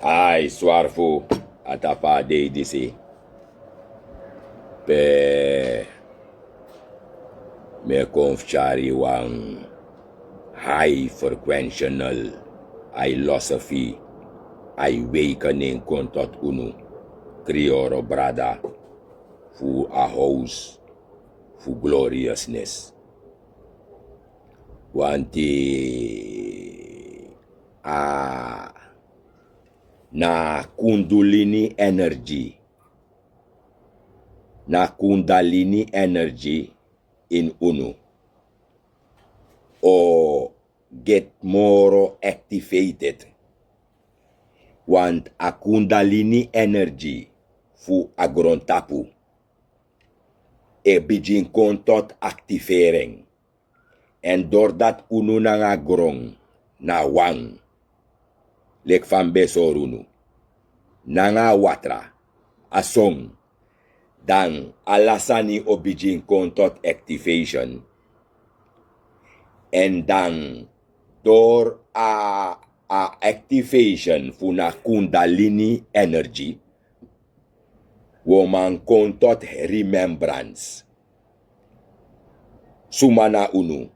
Ai, swarfu, atapa de disi. Pe me konfchari wang high frequential philosophy, awakening kontot unu, krioro brada, fu a house, fu gloriousness. Wanti a na kundalini energy in unu o get more activated, want a kundalini energy fu agrontapu e begin kontot activering en doordat unu nang agrong na wang lek van besorunu nanga watra asong dan alasani obijin kontot activation en dan door a activation funa kundalini energy woman kontot remembrance sumana unu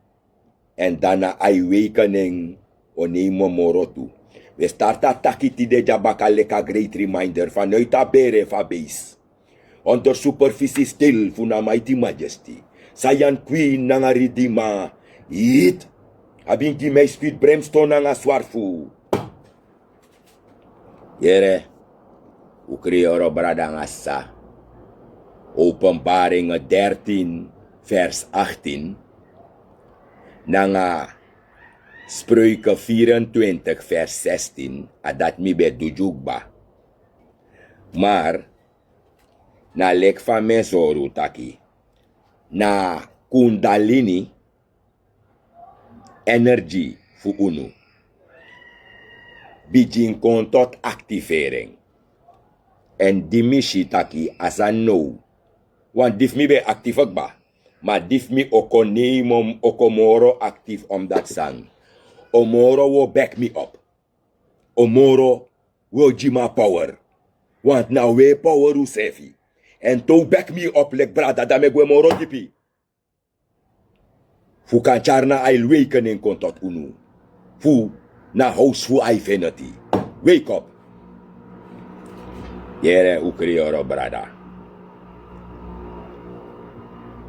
en dana awakening onimo morotu. We starta takiti de jabakaleka great reminder vanuit a bere fa base. Onder superficie stil funa mighty majesty. Sayan queen nanga ridima. It. Abinki my speed brimstone nanga swarfu. Yere. Ukrioro brada ngasa. Openbaring 13 vers 18. Nanga Spreuken 24 vers 16, adat mi be dujugba. Maar, na lek van mesoru taki, na kundalini energy fu unu, bijin kontot activering. En dimishi taki asan nou, want dif mi be activak ba, maar dif mi okoneimom okomoro actief om dat sang. Omoro will back me up. Omoro will give my power. Want now we power u sefi. And to back me up like brada da me gwe moro tipi. Fu kancharna awakening kontot unu. Fu na house fu infinity. Wake up. Yere ukrioro brada.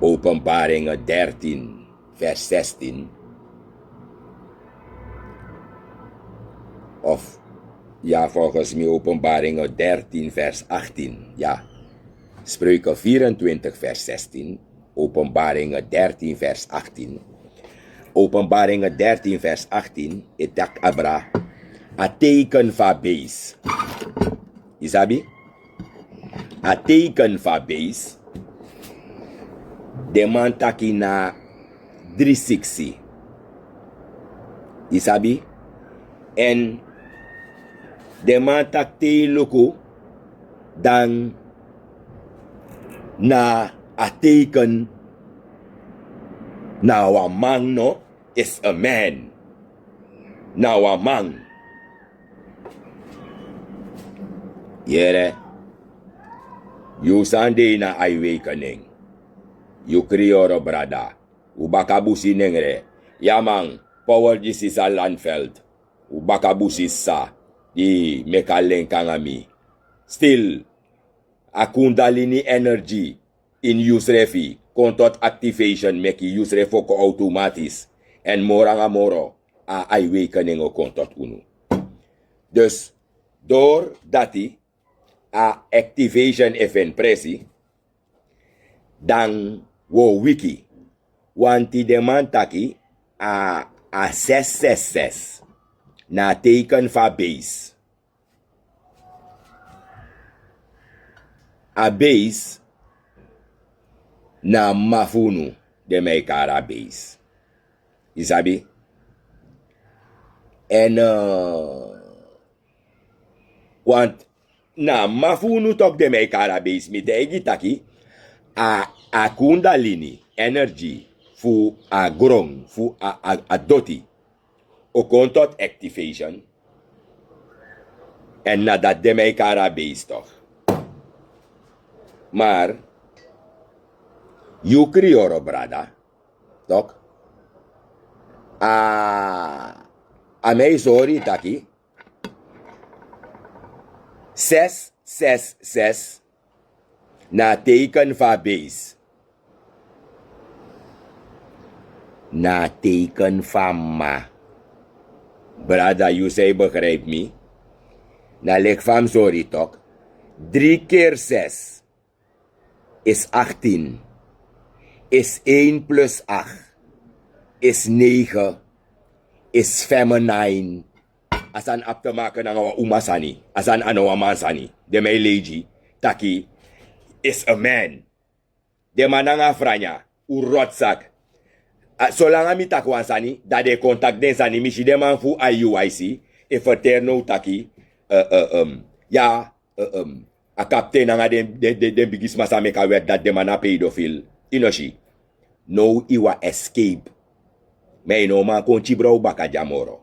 Openbaring 13 vers 16. Of, ja, volgens mij Openbaringen 13 vers 18, ja. Spreuken 24 vers 16, Openbaringen 13 vers 18. Openbaringen 13 vers 18, etak abra, a teken van bees. Isabi? A teken van bees, de man taki na 360. Isabi? En de man takte loko dan na a teken na wa man no is a man. Na wa man. Yere. You sande na awakening. You krioro brada. Ubakabusi nengre. Yamang power jisi sa landveld. Ubakabusi sa. Di mekalen kangami. Still, a kundalini energy in use refi, kontot activation meki use refo ko automatis, en moranga moro a awakening o kontot unu. Dus, door dati a activation even presi, dan wo wiki, wanti demantaki a 666. Na teken van base. A base na mafunu de mij kara base. Isabi? En want na mafunu tok de mij kara base mi de egitaki a kundalini energy fu a grong fu a doti o kontot activation En nadat de mij Carabees toch. Maar, you crioro brada, toch? A mij sorry taki. 666 na teken van bees. Na teken van ma. Brada, you say begrijp me. Na leg van sorry toch. 3 keer 6 is 18. Is 1 plus 8. Is 9. Is feminine. Asan ap te maken ng awa umasani. Asan ano amansani. De may lady. Taki. Is a man. De mananga franya. Urotsak. Zolang ami takwan sani. Da de contact den sani. Michi de man fu IUIC. E fraterno taki. A captain nga den bigis masame ka wet dat de man a pedophile. Inoshi. No iwa escape. May no man kon chibrau baka jamoro.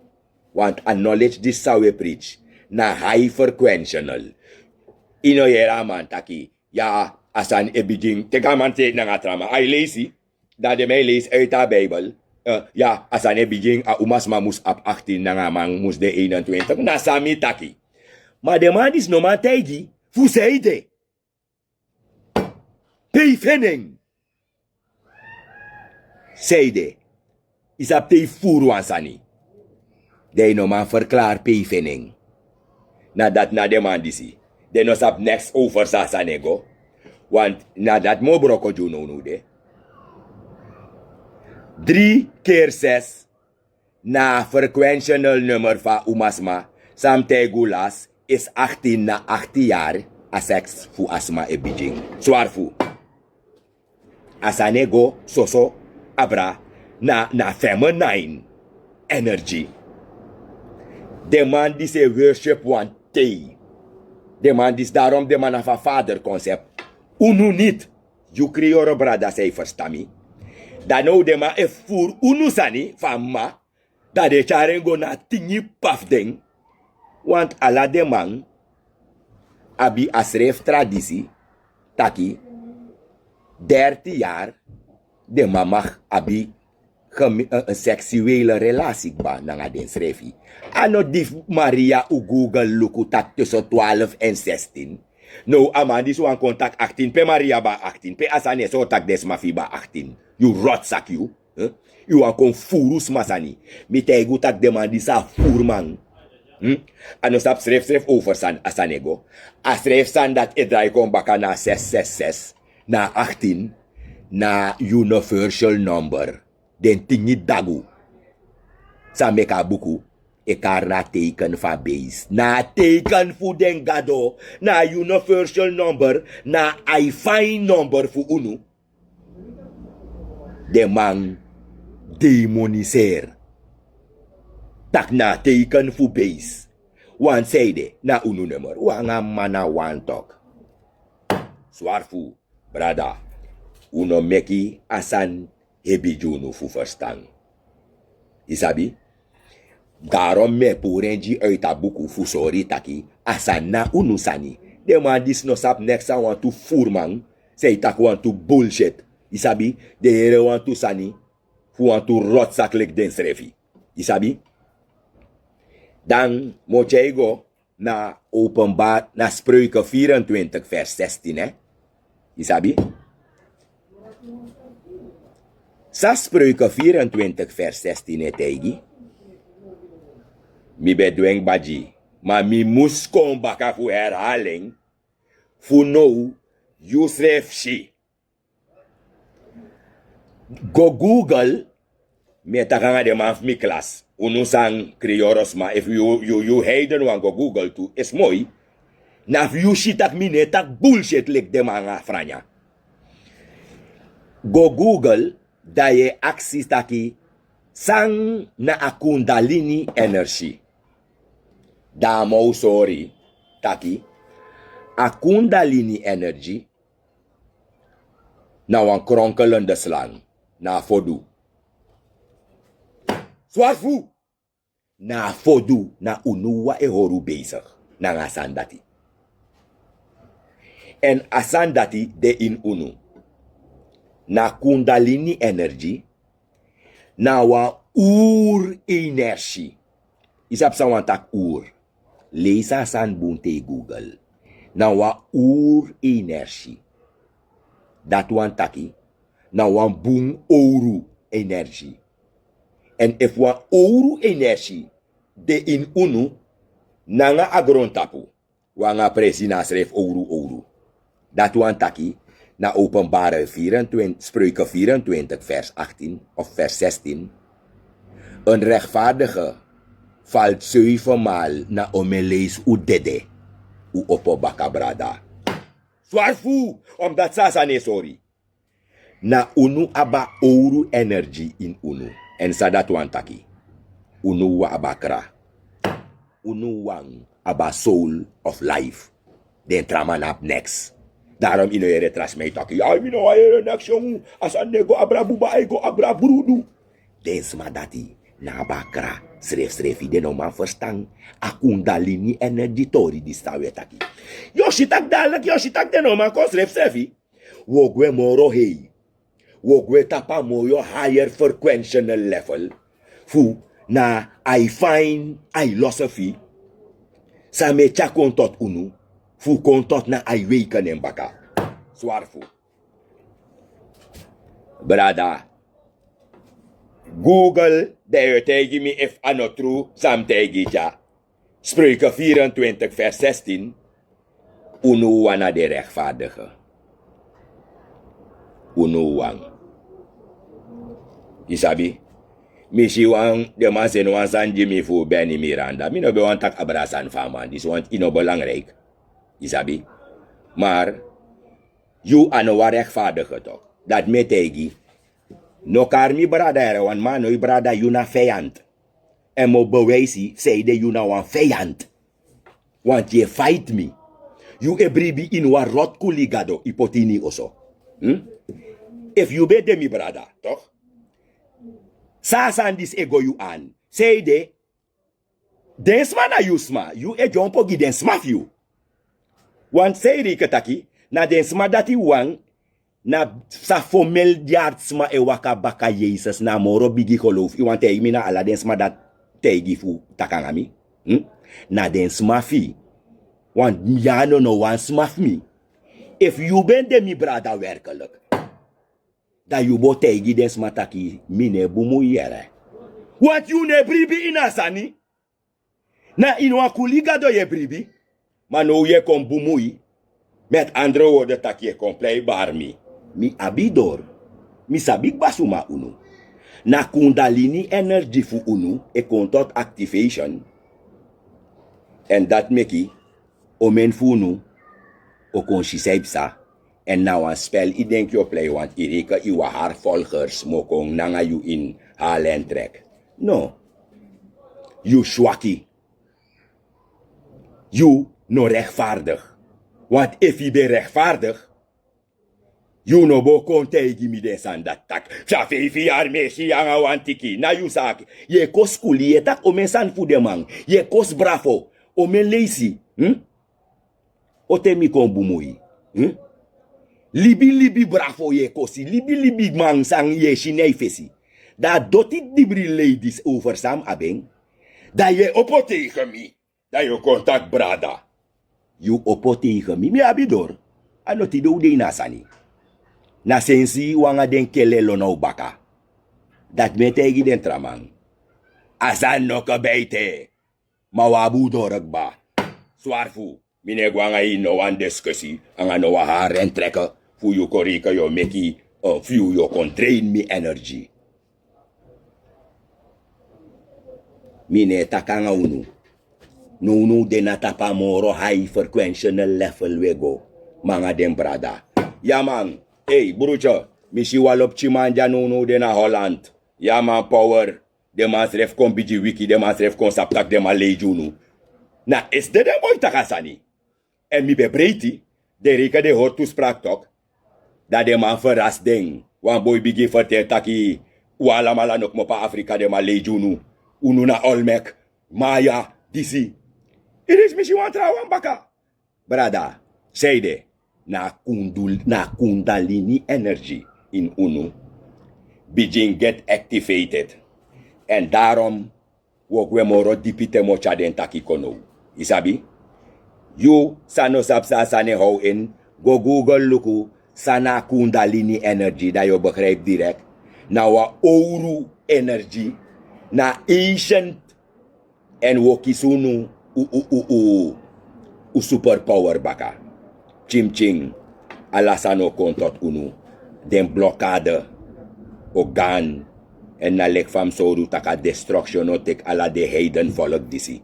Want a knowledge this sawe preach. Na high frequentional. Ino yera man taki. Ja, asan e begin. Teka man te na nga trama. Ay lazy. Dat de mij lees uit de Bijbel. Ja, asan e begin a umas ma mus ap 18 na nga man mus de 21. Na sami taki. Maar de man is no man tegi. Fu seide. Peifening. Seide. Is ap te furu ansani. De no man verklaar peifening. Nadat na de man disi. De no sap next over sa sanego. Want nadat mo broko juno nu de. 3 keer 6 na frequential nummer van umasma samtegulas is 18 na 18 jaar a seks fu asma e bijing. Zwaar fu. Asanego soso abra na feminine energy. De man die se worship want thee. De man die daarom de man van vader concept. Unu niet. You crioro brada say verstami. Dan nou de ma e fur unu sani van ma. Dat de charengo na tingi paf ding. Want ala de man abi asref traditie taki 30 jaar de mama abi een seksuele relatie ba nanga den srefi. Ano dif Maria u Google luku tak tussen 12 en 16. No amandi so an contact 18 pe Maria ba 18 pe asane so tak des mafi ba 18. You rotsak you. You an kon furus masani. Mi tegu tak demandi sa furman. Ano sap sref over san asanego. Asref san dat e draai kon baka na 666 na 18 na universal number. Den tingi dagu. Sa meka buku. E karna teken fa base. Na teken fu den gado. Na universal number. Na I-fine number fu unu. De man demoniseer. Tak na teken fu base. Wan seide na unu nummer. Wanga mana wan tok. Zwaar fu, brada. Uno meki asan hebijunu fu verstaan. Isabi? Daarom me porenji uit a buku fu sori taki. Asan na unu sani. De man dis no sap next an want to furman. Say tak want to bullshit. Isabi? De here want to sani. Fu want to rotsak lek den srefi. Isabi? Dan moet jij go na openbaar, na Spreuken 24 vers 16. Isabi? Sa Spreuken 24 vers 16 tegi. Mi bedweng baji. Maar mi mus kom baka fu herhaling. Fu nou, you schreef shi. Go Google. Me takanga de man mi klas. Unu sang krioros ma. If you heiden wan go Google tu. Is mooi. Na you shitak mine tak bullshit lik de man franya. Go Google. Da je aksi taki. Sang na a kundalini energy. Da mo sorry. Taki. A kundalini energy. Na wan kronkelende slang. Na fodu. Zwaar fu. Na fodu na unuwa e horu bezig. nang asan dati. En asan dati de in unu. Na kundalini energy, na wa ur energie. Isap sa wantak ur. Leesa san bunte Google. Na wa ur energie. Dat wantaki, na wan boom ouro energie. En if wan ouro energie de in unu, nanga agron tapu, wanga presi na schreef ouro. Dat wantaki, na Openbare 24, Spreuken 24, vers 18 of vers 16. Een rechtvaardige valt 7 maal na omelees u dede, u opobaka brada. Zwarfu, omdat sasane sorry. Na unu aba ouro energy in unu. En sa dat wantaki. Unu wa abakra. Unu wang aba soul of life. Den traman up next. Daarom ino ere tras mij taki. Ay, mino ere next jongu. As ane go abra buba, ay go abra brudu. Den smadati. Na abakra. Sref ide no man verstang. Akundalini energy tori di stawe taki. Yoshitak dalak, yoshitak de no man ko srefi. Wogwe moro hei. Wogwe tapa moyo higher frequential level. Fu na I find philosophy. Sa me cha kontot unu. Fu kontot na I weken en baka. Zwarfu. Brada. Google, de tegen me if ano true, sam tegen ja. Spreuken 24 vers 16. Unu wana de rechtvaardige. Unu wang. Isabi? Misi wang de man sen wan san Jimmy fu Benny Miranda. Mi no be wan tak abrasan faman. Dis want ino belangrijk. Isabi? Maar, you ano wa rechtvaardige toch? Dat me tegi. No kar mi brada ere wan man no brada you na vijand. En mo bewijsi, zei de you na wan vijand. Want je fight me. You ebribi in wa rot kuligado ipotini oso. If you be de mi brada, toch? Sasan dis ego you an. Say de, densma na you sma. You e jompo gi densma you. Want say riketaki, na densma dati wang, na sa fomel diartsma e waka baka Jesus na moro bigi geloof. I want tegi mi na ala densma dat tegi fu takangami. Na densma fi. Want miano no wan smaf mi. If you ben de mi brada werkelijk. Da you bo tegi densma taki mine bumu yere. Want you ne bribi inasani. Na inwa kuliga do ye bribi. Maar nou je kon bumui. Met andere woorden tak je kon play bar mi. Mi abidor. Mi sabik basuma unu. Na kundalini energy fu unu. E kon tot activation. En dat meki. Omen fu unu. O kon shisaipsa. En nou een spel I denk je play. Want ireke iwa haar volgers. Mokong nanga you in haar trek. No. You swaki. You no rechtvaardig. Want if je bent rechtvaardig, you no bo kon tegi mi den san dat tak. Sa 5 jaar mesi yanga wantiki. Na you sak. Ye kos kuli ye tak omen san fu de man. Ye kos bravo. Omen leisi. Ote mi kon bumui. Libi bravo ye kosi. Libi man sang ye shinei fesi. Da dotit dibri ladies over sam abeng. Da ye opo tegen mi. Da je contact brada. You opo tegen mi. Mi abidor. Ano ti do de nasani. Na sensi wanga den kelelo no baka. Dat me tegi den tramang. Asan no kabeite. Mawabu dorag ba. Swarfu. Mine gwanga I no wan discussie. Anga no wa haar trekken. Fu you korika yo meki. Few yo kon drain me energy. Mine takanga unu. No de natapa moro high frequential level we go. Manga den brada. Ja man. Hey broertje. Misi walop chimanja no de na Holland. Ja man power. De man sref kon biji wiki. De man sref kon saptak de man leijunu. Na is de boy takasani. En mi be breiti. De reke de hoort toespraak tok. Dat de man verras ding. Wan boy bigi vertel taki. Wala mala nok mo pa Afrika de man leijunu. Unu na Olmek. Maya. Disi. Iris mi si wan trawan baka. Brada, zeide, na kundalini energy in unu begin get activated. En daarom wok we moro dipite mocha den taki kono. Isabi? You sano sapsa sane hou in, go Google luku, sana kundalini energy, dat je begrijpt direct. Na wa ouru energy, na ancient, en wokisunu u superpower baka. Chim ching, alasano kontot unu, den blokkade, orgaan, en na lek fam soru taka destruction o tek ala de heiden volk disi.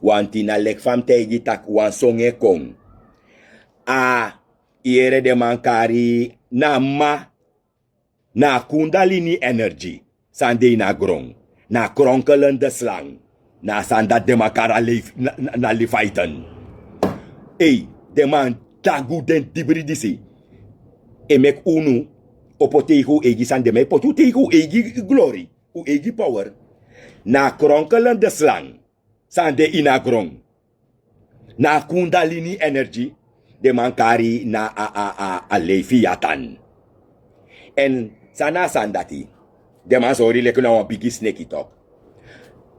Want na lek fam tegi tak wan songe kong. Iere de mankari na kundalini energy. Sande na grong. Na kronkelende slang. Na sanda de makara na lifaitan. De man tagu den dibri disi. E mek unu opotegu egi sande me potu tegu egi glory. U egi power. Na kronkelende slang. Sande ina grong. Na kundalini energy. De mankari na a lefiatan. En sana sandati. De man sorry leke na wan bigi snake talk.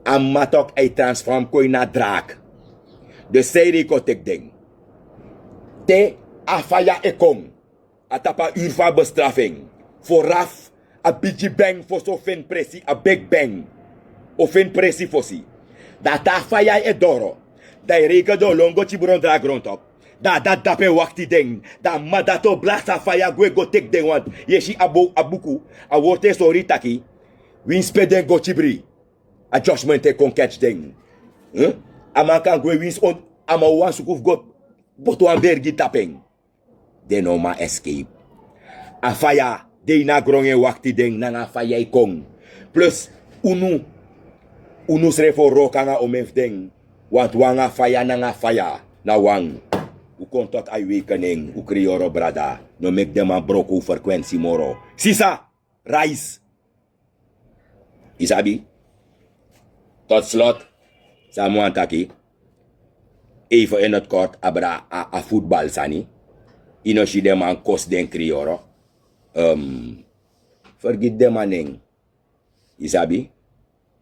Amma talk ay transform ko na draak. De serie ko tek ding. Te afaya ekong. Atapa urva bestraffing. Vooraf a bigi bang for so fin presi. A big bang. O fin presi fosi. Dat afaya e doro. Da reka do longo chiburon draak rondop. Da dape wakti ding. Da madato blasta faya gwe go tek ding want. Yeshi abuku. A wote sorry taki. Win speden go chibri. A judgment te kon catch ding. Amankan gwe wins on. Ama wan sukuf go. Boto an bergi tapeng. De no ma escape. A faya. De na gronge wakti ding. Nanga faya ikong. Plus. Unu srefo rokanga omef ding. Want wanga faya nanga faya. Na wang. U kontot awakening. U krioro brada. No make them a broku frequentie moro. Sisa. Rise. Isabi. Tot slot. Samuan taki. Even in het kort. Abra a voetbal sani. Ino si dem an kos den krioro. Forget dem aning. Isabi.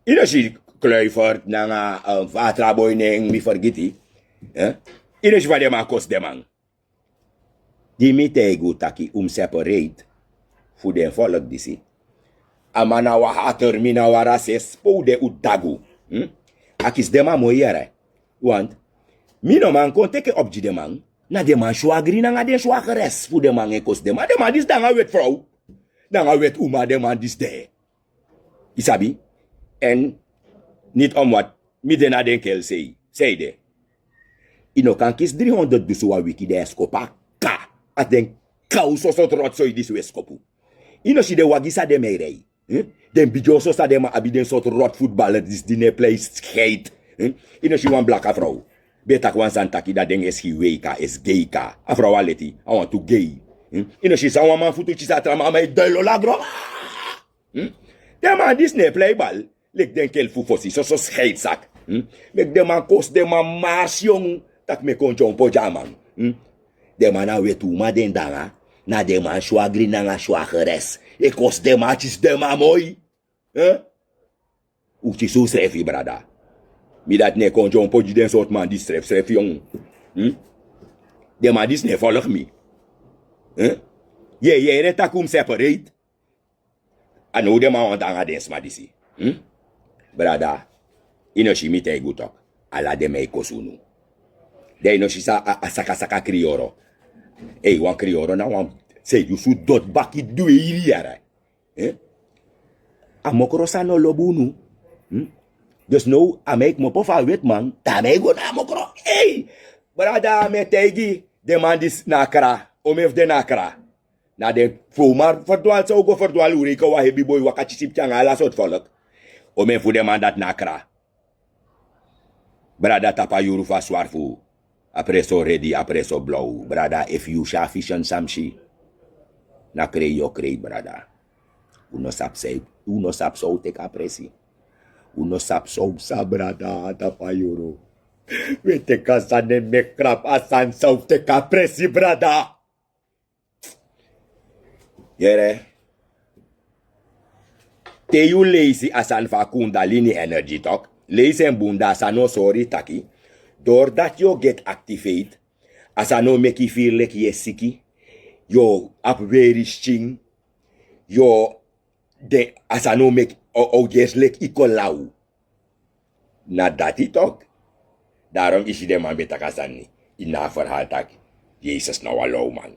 Ino si Kluivert nanga vatraboy ning mi forgeti. Ino si va dem an kos dem an. Di mi tegu taki separate. Fu den volk disi. Amana wa hater mina wa rases pou de udagu. Akis dema moyere. Want, mino man kon teke opji deman, na deman shwagri na nga den shwagres fu deman ekos deman. Deman dis danga wet vrouw. Danga wet uma deman dis de. Isabi? En, niet om wat, mi den na den kel sei. Sei de. Ino kan kis 300 dusu wa wiki de eskopa ka. At den kau sosot rotsoy disu eskopu. Ino si de wagisa de meirei. Den bijoso sa dema abi den soort rot voetballer dis dine play skate. Ino si wan blaka vrouw. Betak wan santaki da den es hiweka, es gay ka. A vrouw aleti, I want to gay. Ino si sa wan man futu chisa trama ama e delo lagro. Den man dis ne play bal. Lek den kel fufosi, so skate sak. Mek den man kos den man mars yung. Tak me konjon po jaman. Den man a wetu ma den danga. Na den man shwagri nanga shwagres. E kos de machis de mamoy. Uchi sou srefi, brada. Mi dat ne konjon po di den sort man di sref yon. De man dis ne volg mi. Ye retakum separate. Ano de man wandanga den sma disi. Brada. Ino shi mi te gutok. Ala de me kosunu. De ino shi sa saka krioro. Wan krioro na wan. Say you should dot back it do iriara. Amokro sa no lobunu. Just know I make mo po wet man. Tame go na amokro. Brada me tegi demandis nakra. Omef de nakra. Na de fomar verdwaal so go verdwaal uri ko wa hebi boy wakati sip changa ala sot volk. Omef demandat nakra. Brada tapa yuru fa swarfu. Après so ready, après so blow. Brada if you sha fission samshi. Na krei yo krei, brada. Uno sap so tek apresi. Uno sap so sa, brada, tapa yoro. We te kasane me krap asan sauf te kapresi brada. Yere. Te you lazy asan fa kundalini energy talk. Lazy en bunda asano sorry taki. Doordat you get activate, asano make you feel like you sicky. You up very sting. You de asano make o yes like ikolau. Na dati talk. Daarom is de man betakasan ni. Ina verhaal tak. Jezus nou allow man.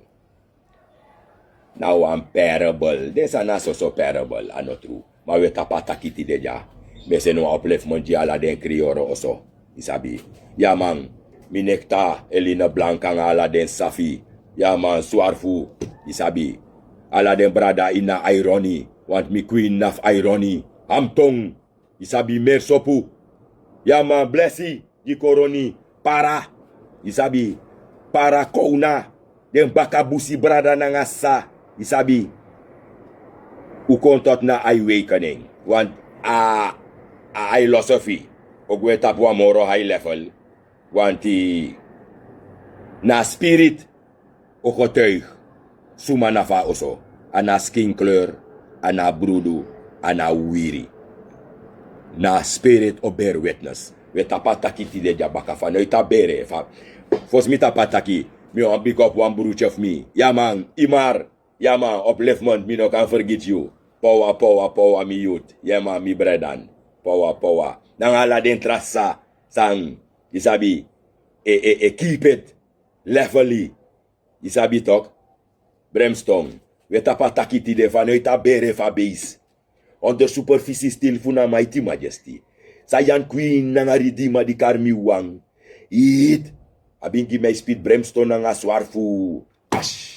Nou een parable. Desa na so parable. Ano true. Maar we tapatakiti de ja. Bese no upliftment ja ala den krioro oso. Isabi. Ja man. Minekta Elina Blanca ala den Safi. Ja man. Swarfu. Isabi. Ala den brada ina irony. Want mi queen naf irony. Hamtong. Isabi mersopu. Ja man. Blessi. Di koroni. Para. Isabi. Para kouna. Den bakabusi brada nangasa. Isabi. U kontot na awakening. Want a philosophy. Ogwe tapwa moro high level. Want na spirit. Okotuig. Suma nafa oso. Ana skin kleur. Ana brudu. Ana wiri. Na spirit o bear witness. We tapataki ti de jabaka fa. No ita bere fa. Fos mi tapataki. Mi on big up one bruch of me. Ja man. Imar. Ja man. Upliftment. Mi no can forget you. Power, mi youth. Yeah, man, mi bredan. Power. Nang ala den trasa, sang, isabi, keep it, levelly. Isabi tok, brimstone. We tapa takiti de van ita bere fa base. On de superficie stil funa mighty majesty. Sayan queen nang aridima di karmi wang. It, abingi may speed brimstone nang aswarfu. Ash.